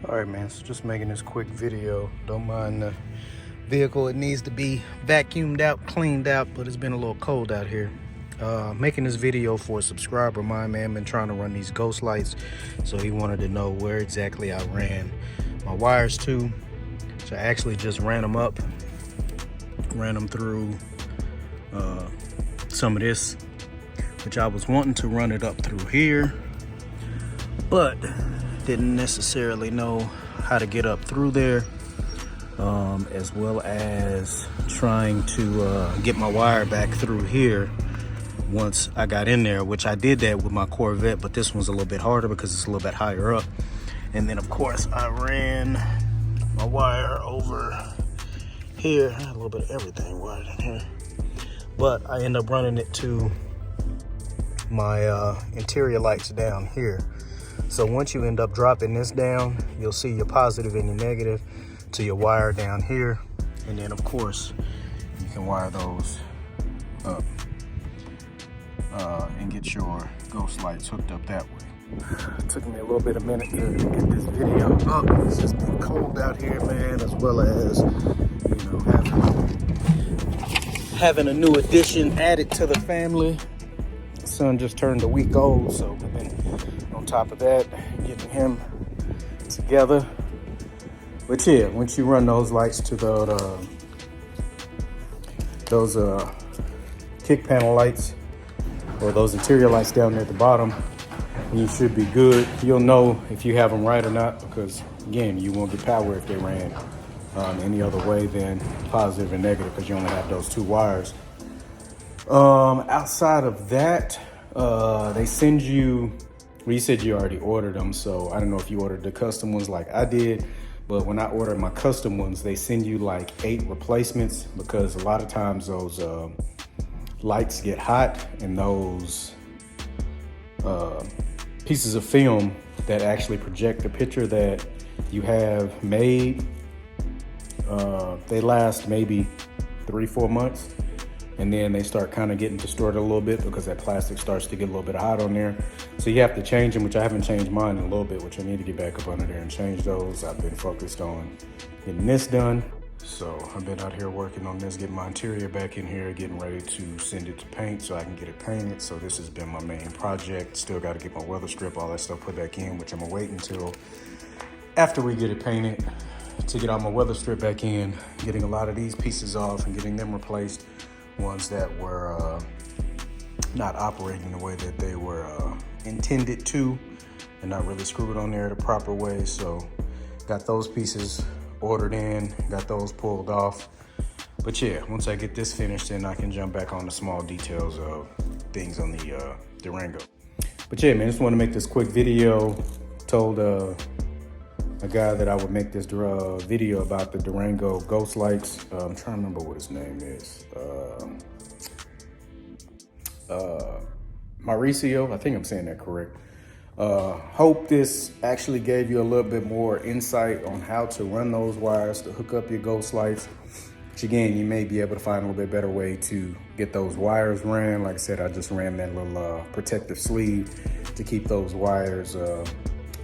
All right, man, so just making this quick video. Don't mind the vehicle. It needs to be vacuumed out, cleaned out, but it's been a little cold out here. Making this video for a subscriber of mine, man. Been trying to run these ghost lights, so he wanted to know where exactly I ran my wires to. So I actually just ran them up, ran them through some of this, which I was wanting to run it up through here, but didn't necessarily know how to get up through there, as well as trying to get my wire back through here once I got in there, which I did that with my Corvette, but this one's a little bit harder because it's a little bit higher up. And then of course I ran my wire over here. I had a little bit of everything wired in here, but I ended up running it to my interior lights down here. So once you end up dropping this down, you'll see your positive and your negative to your wire down here. And then of course, you can wire those up and get your ghost lights hooked up that way. It took me a little bit of minute to get this video up. It's just been cold out here, man, as well as, you know, having a new addition added to the family. Son just turned a week old, so we've been on top of that, getting him together. But yeah, once you run those lights to those kick panel lights, or those interior lights down there at the bottom, you should be good. You'll know if you have them right or not, because again, you won't get power if they ran any other way than positive and negative, because you only have those two wires. Outside of that, they send you, well, you said you already ordered them, so I don't know if you ordered the custom ones like I did, but when I ordered my custom ones, they send you like 8 replacements, because a lot of times those lights get hot, and those pieces of film that actually project the picture that you have made, they last maybe 3-4 months. And then they start kind of getting distorted a little bit because that plastic starts to get a little bit hot on there. So you have to change them, which I haven't changed mine in a little bit, which I need to get back up under there and change those. I've been focused on getting this done. So I've been out here working on this, getting my interior back in here, getting ready to send it to paint so I can get it painted. So this has been my main project. Still got to get my weather strip, all that stuff put back in, which I'm gonna wait until after we get it painted to get all my weather strip back in, getting a lot of these pieces off and getting them replaced. Ones that were not operating the way that they were intended to, and not really screwed on there the proper way. So got those pieces ordered in, got those pulled off. But yeah, once I get this finished, then I can jump back on the small details of things on the Durango. But yeah, man, just want to make this quick video. Told a guy that I would make this video about the Durango ghost lights. I'm trying to remember what his name is. Mauricio, I think I'm saying that correct. Hope this actually gave you a little bit more insight on how to run those wires to hook up your ghost lights. Which again, you may be able to find a little bit better way to get those wires ran. Like I said, I just ran that little protective sleeve to keep those wires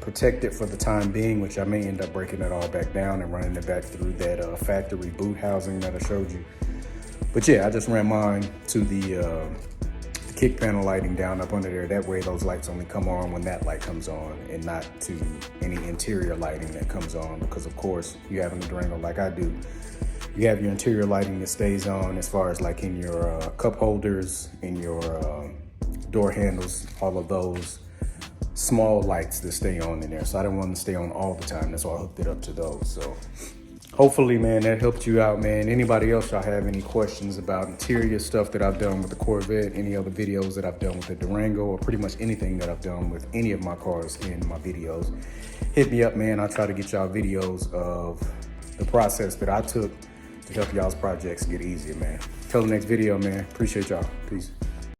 protected for the time being, which I may end up breaking it all back down and running it back through that factory boot housing that I showed you. But yeah, I just ran mine to the kick panel lighting down up under there. That way those lights only come on when that light comes on, and not to any interior lighting that comes on, because of course you have in the Durango like I do, you have your interior lighting that stays on as far as like in your cup holders, in your door handles, all of those small lights that stay on in there. So I didn't want them to stay on all the time. That's why I hooked it up to those. So hopefully, man, that helped you out, man. Anybody else y'all have any questions about interior stuff that I've done with the Corvette, any other videos that I've done with the Durango, or pretty much anything that I've done with any of my cars in my videos, hit me up, man. I'll try to get y'all videos of the process that I took to help y'all's projects get easier, man. Till the next video, man. Appreciate y'all. Peace.